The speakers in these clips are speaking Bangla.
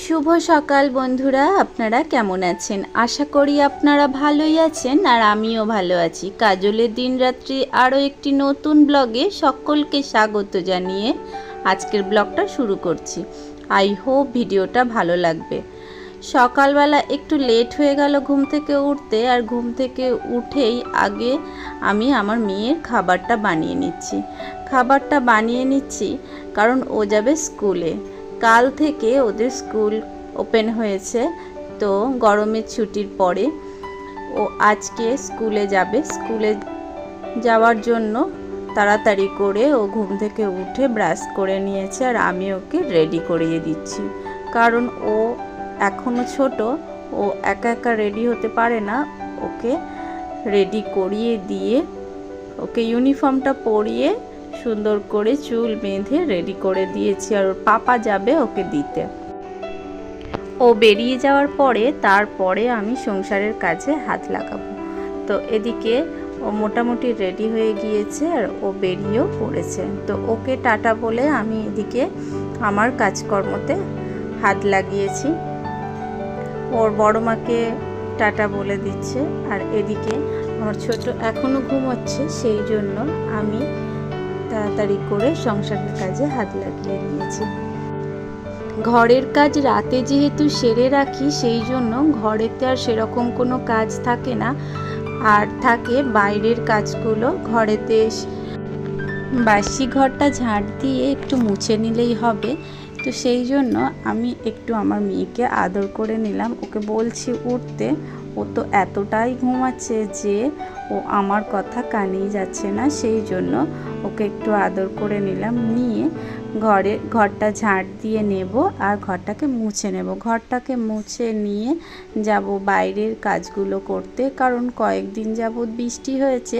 শুভ সকাল বন্ধুরা, আপনারা কেমন আছেন? আশা করি আপনারা ভালোই আছেন আর আমিও ভালো আছি। কাজলের দিনরাত্রি আরও একটি নতুন ব্লগে সকলকে স্বাগত জানিয়ে আজকের ব্লগটা শুরু করছি। আই হোপ ভিডিওটা ভালো লাগবে। সকালবেলা একটু লেট হয়ে গেল ঘুম থেকে উঠতে, আর ঘুম থেকে উঠেই আগে আমি আমার মেয়ের খাবারটা বানিয়ে নিচ্ছি কারণ ও যাবে স্কুলে। কাল থেকে ওদের স্কুল ওপেন হয়েছে, তো গরমের ছুটির পরে ও আজকে স্কুলে যাবে। স্কুলে যাওয়ার জন্য তাড়াতাড়ি করে ও ঘুম থেকে উঠে ব্রাশ করে নিয়েছে, আর আমি ওকে রেডি করিয়ে দিচ্ছি। কারণ ও এখনও ছোট, ও একা একা রেডি হতে পারে না। ওকে রেডি করিয়ে দিয়ে ওকে ইউনিফর্মটা পরিয়ে সুন্দর করে চুল বেঁধে রেডি করে দিয়েছি, আর ওর পাপা যাবে ওকে দিতে। ও বেরিয়ে যাওয়ার পরে তারপরে আমি সংসারের কাজে হাত লাগাবো। তো এদিকে ও মোটামুটি রেডি হয়ে গিয়েছে আর ও বেরিয়েও পড়েছে। তো ওকে টাটা বলে আমি এদিকে আমার কাজকর্মতে হাত লাগিয়েছি। ওর বড় মাকে টাটা বলে দিচ্ছে, আর এদিকে আমার ছোট এখনও ঘুমোচ্ছে, সেই জন্য আমি তাড়াতাড়ি করে সংসারের কাজে হাত লাগিয়ে নিয়েছি। ঘরের কাজ রাতে যেহেতু সেরে রাখি, সেই জন্য ঘরেতে আর সেরকম কোনো কাজ থাকে না, আর থাকে বাইরের কাজগুলো। ঘরেতে বাসি ঘরটা ঝাঁট দিয়ে একটু মুছে নিলেই হবে। তো সেই জন্য আমি একটু আমার মেয়েকে আদর করে নিলাম। ওকে বলছি উঠতে, ও তো এতটাই ঘুমাচ্ছে যে ও আমার কথা কানেই যাচ্ছে না। সেই জন্য ওকে একটু আদর করে নিলাম, নিয়ে ঘরটা ঝাঁট দিয়ে নেব আর ঘরটাকে মুছে নেব। ঘরটাকে মুছে নিয়ে যাব বাইরের কাজগুলো করতে, কারণ কয়েকদিন যাবৎ বৃষ্টি হয়েছে,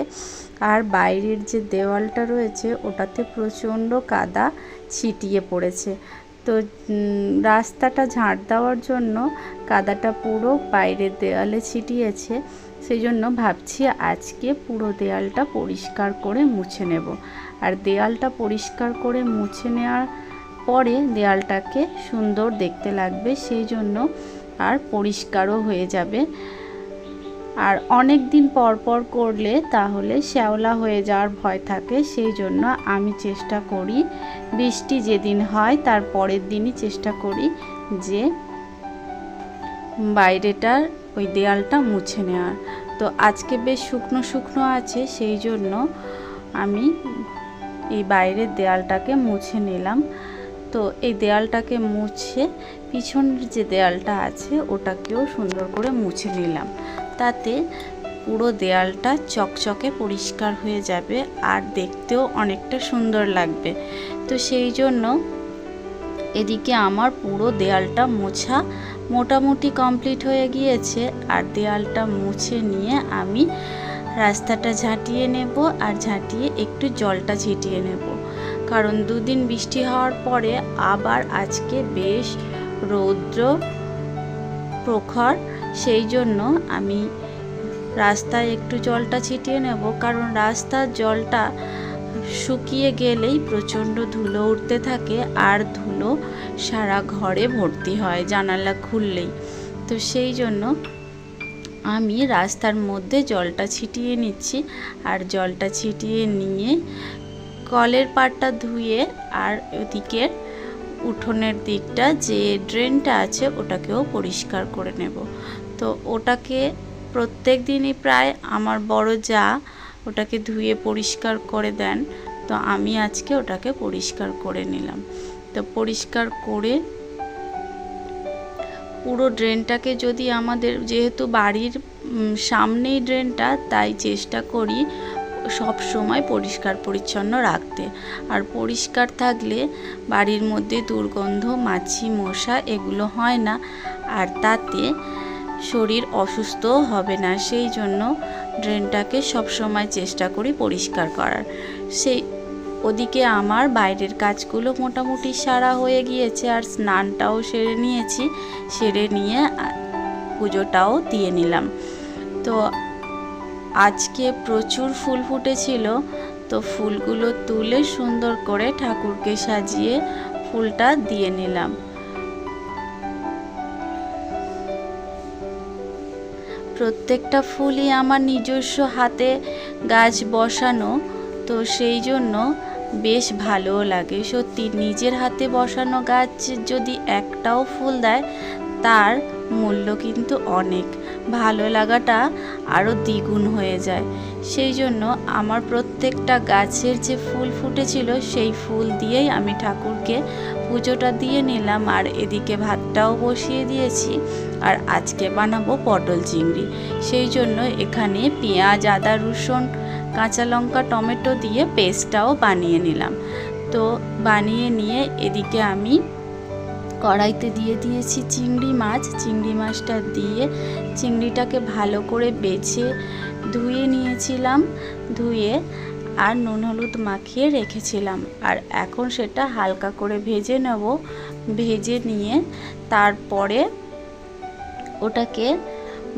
আর বাইরের যে দেওয়ালটা রয়েছে ওটাতে প্রচণ্ড কাদা ছিটিয়ে পড়েছে। তো রাস্তাটা ঝাঁট দেওয়ার জন্য কাদাটা পুরো বাইরের দেওয়ালে ছিটিয়েছে। সেই জন্য ভাবছি আজকে পুরো দেওয়ালটা পরিষ্কার করে মুছে নেব। আর দেওয়ালটা পরিষ্কার করে মুছে নেওয়ার পরে দেওয়ালটাকে সুন্দর দেখতে লাগবে, সেই জন্য আর পরিষ্কারও হয়ে যাবে। আর অনেক দিন পর পর করলে তাহলে শ্যাওলা হয়ে যাওয়ার ভয় থাকে, সেই জন্য আমি চেষ্টা করি বৃষ্টি যেদিন হয় তার পরের দিনই চেষ্টা করি যে বাইরেটার ওই দেয়ালটা মুছে নেওয়ার। তো আজকে বেশ শুকনো শুকনো আছে, সেই জন্য আমি এই বাইরের দেয়ালটাকে মুছে নিলাম। তো এই দেয়ালটাকে মুছে পিছনের যে দেয়ালটা আছে ওটাকেও সুন্দর করে মুছে নিলাম। তাতে পুরো দেয়ালটা চকচকে পরিষ্কার হয়ে যাবে আর দেখতেও অনেকটা সুন্দর লাগবে। তো সেই জন্য এদিকে আমার পুরো দেয়ালটা মোছা মোটামুটি কমপ্লিট হয়ে গিয়েছে। আর দেয়ালটা মুছে নিয়ে আমি রাস্তাটা ঝাঁটিয়ে নেব, আর ঝাঁটিয়ে একটু জলটা ছিটিয়ে নেব। কারণ দুদিন বৃষ্টি হওয়ার পরে আবার আজকে বেশ রৌদ্র প্রখর, সেই জন্য আমি রাস্তায় একটু জলটা ছিটিয়ে নেব। কারণ রাস্তার জলটা শুকিয়ে গেলেই প্রচণ্ড ধুলো উঠতে থাকে, আর ধুলো সারা ঘরে ভর্তি হয় জানালা খুললেই। তো সেই জন্য আমি রাস্তার মধ্যে জলটা ছিটিয়ে নিচ্ছি। আর জলটা ছিটিয়ে নিয়ে কলের পাড়টা ধুয়ে আর ওদিকের উঠোনের দিকটা যে ড্রেনটা আছে ওটাকেও পরিষ্কার করে নেব। তো ওটাকে প্রত্যেক দিনই প্রায় আমার বড় যা ওটাকে ধুয়ে পরিষ্কার করে দেন, তো আমি আজকে ওটাকে পরিষ্কার করে নিলাম। তো পরিষ্কার করে পুরো ড্রেনটাকে, যদি আমাদের যেহেতু বাড়ির সামনেই ড্রেনটা, তাই চেষ্টা করি সব সময় পরিষ্কার পরিচ্ছন্ন রাখতে। আর পরিষ্কার থাকলে বাড়ির মধ্যে দুর্গন্ধ, মাছি, মশা এগুলো হয় না, আর তাতে শরীর অসুস্থও হবে না। সেই জন্য ড্রেনটাকে সব সময় চেষ্টা করি পরিষ্কার করার। সেই ওদিকে আমার বাইরের কাজগুলো মোটামুটি সারা হয়ে গিয়েছে, আর স্নানটাও সেরে নিয়েছি। সেরে নিয়ে পুজোটাও দিয়ে নিলাম। তো আজকে প্রচুর ফুল ফুটেছিল, তো তো ফুলগুলো তুলে সুন্দর করে ঠাকুরকে সাজিয়ে ফুলটা দিয়ে নিলাম। প্রত্যেকটা ফুলই আমার নিজস্ব হাতে গাছ বসানো, তো সেই জন্য বেশ ভালোও লাগে। সত্যি নিজের হাতে বসানো গাছ যদি একটাও ফুল দেয় তার মূল্য কিন্তু অনেক, ভালো লাগাটা আরও দ্বিগুণ হয়ে যায়। সেই জন্য আমার প্রত্যেকটা গাছের যে ফুল ফুটেছিল সেই ফুল দিয়েই আমি ঠাকুরকে পুজোটা দিয়ে নিলাম। আর এদিকে ভাতটাও বসিয়ে দিয়েছি। আর আজকে বানাবো পটল চিংড়ি, সেই জন্য এখানে পেঁয়াজ, আদা, রসুন, কাঁচা লঙ্কা, টমেটো দিয়ে পেস্টটাও বানিয়ে নিলাম। তো বানিয়ে নিয়ে এদিকে আমি কড়াইতে দিয়ে দিয়েছি চিংড়ি মাছ। চিংড়ি মাছটা দিয়ে চিংড়িটাকে ভালো করে বেছে ধুয়ে নিয়েছিলাম, ধুয়ে আর নুন হলুদ মাখিয়ে রেখেছিলাম। আর এখন সেটা হালকা করে ভেজে নেব। ভেজে নিয়ে তারপরে ওটাকে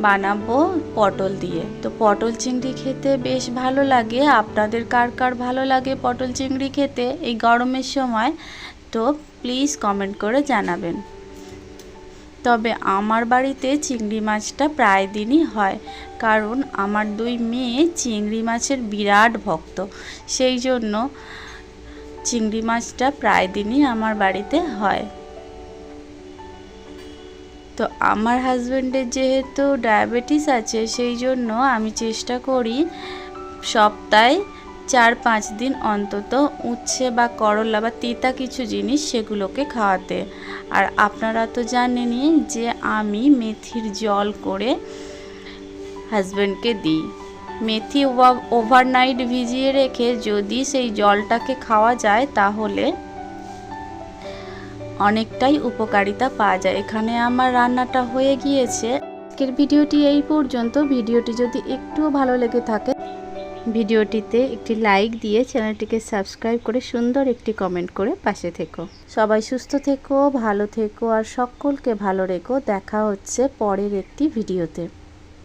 বানাবো পটল দিয়ে। তো পটল চিংড়ি খেতে বেশ ভালো লাগে। আপনাদের কার কার ভালো লাগে পটল চিংড়ি খেতে এই গরমের সময়, তো প্লিজ কমেন্ট করে জানাবেন। তবে আমার বাড়িতে চিংড়ি মাছটা প্রায় দিনই হয়, কারণ আমার 2 মেয়ে চিংড়ি মাছের বিরাট ভক্ত। সেই জন্য চিংড়ি মাছটা প্রায় দিনই আমার বাড়িতে হয়। তো আমার হাজব্যান্ডের যেহেতু ডায়াবেটিস আছে, সেই জন্য আমি চেষ্টা করি সপ্তাহে 4-5 দিন অন্তত উচ্ছে বা করলা বা তিতা কিছু জিনিস সেগুলোকে খাওয়াতে। আর আপনারা তো জানেনই যে আমি মেথির জল করে হাজব্যান্ডকে দিই। মেথি ওভারনাইট ভিজিয়ে রেখে যদি সেই জলটাকে খাওয়া যায় তাহলে অনেকটাই উপকারিতা পাওয়া যায়। এখানে আমার রান্নাটা হয়ে গিয়েছে। আজকের ভিডিওটি এই পর্যন্ত। ভিডিওটি যদি একটুও ভালো লেগে থাকে ভিডিওটিতে একটি লাইক দিয়ে চ্যানেলটিকে সাবস্ক্রাইব করে সুন্দর একটি কমেন্ট করে পাশে থেকো। সবাই সুস্থ থেকো, ভালো থেকো আর সকলকে ভালো রেখো। দেখা হচ্ছে পরের একটি ভিডিওতে।